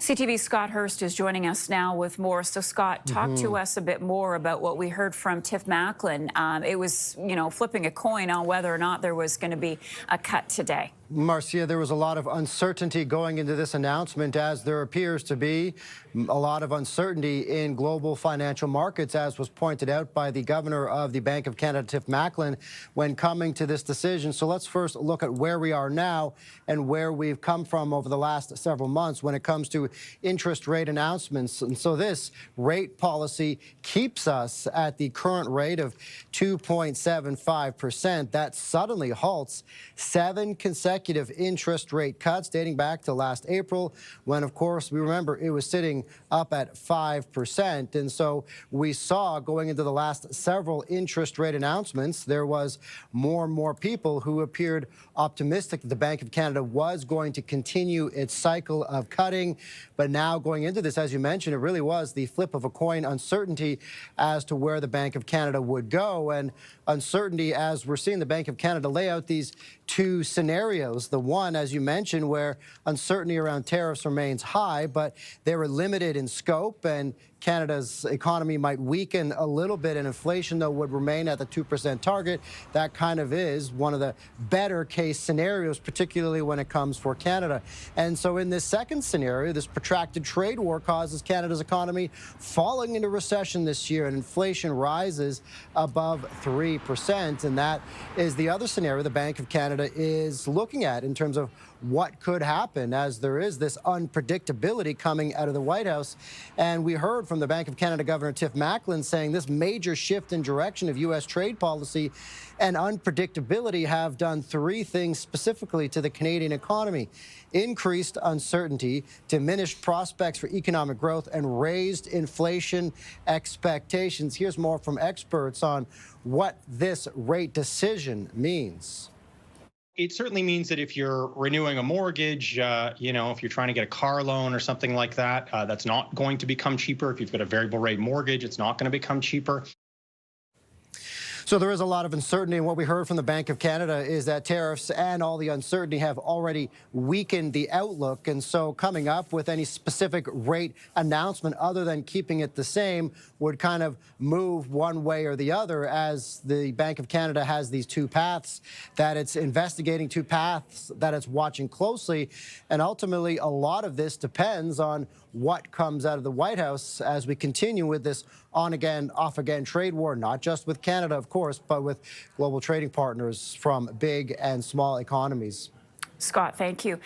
CTV Scott Hurst is joining us now with more. So Scott, talk to us a bit more about what we heard from Tiff Macklin. It was, flipping a coin on whether or not there was going to be a cut today. Marcia, there was a lot of uncertainty going into this announcement, as there appears to be a lot of uncertainty in global financial markets, as was pointed out by the governor of the Bank of Canada, Tiff Macklin, when coming to this decision. So let's first look at where we are now and where we've come from over the last several months when it comes to interest rate announcements. And so this rate policy keeps us at the current rate of 2.75%. That suddenly halts 7 consecutive interest rate cuts dating back to last April, when, of course, we remember it was sitting up at 5%. And so we saw, going into the last several interest rate announcements, there was more and more people who appeared optimistic that the Bank of Canada was going to continue its cycle of cutting. But now going into this, as you mentioned, it really was the flip of a coin, uncertainty as to where the Bank of Canada would go, and uncertainty as we're seeing the Bank of Canada lay out these two scenarios. The one, as you mentioned, where uncertainty around tariffs remains high, but they were limited in scope, and Canada's economy might weaken a little bit, and inflation, though, would remain at the 2% target. That kind of is one of the better case scenarios, particularly when it comes for Canada. And so in this second scenario, this protracted trade war causes Canada's economy falling into recession this year, and inflation rises above 3%. And that is the other scenario the Bank of Canada is looking at in terms of what could happen, as there is this unpredictability coming out of the White House. And we heard from the Bank of Canada Governor Tiff Macklin saying this major shift in direction of U.S. trade policy and unpredictability have done three things specifically to the Canadian economy: increased uncertainty, diminished prospects for economic growth, and raised inflation expectations. Here's more from experts on what this rate decision means. It certainly means that if you're renewing a mortgage, if you're trying to get a car loan or something like that, that's not going to become cheaper. If you've got a variable rate mortgage, it's not going to become cheaper. So there is a lot of uncertainty, and what we heard from the Bank of Canada is that tariffs and all the uncertainty have already weakened the outlook. And so coming up with any specific rate announcement other than keeping it the same would kind of move one way or the other, as the Bank of Canada has these two paths that it's investigating, two paths that it's watching closely. And ultimately, a lot of this depends on what comes out of the White House as we continue with this on-again, off-again trade war, not just with Canada, of course, but with global trading partners from big and small economies. Scott, thank you.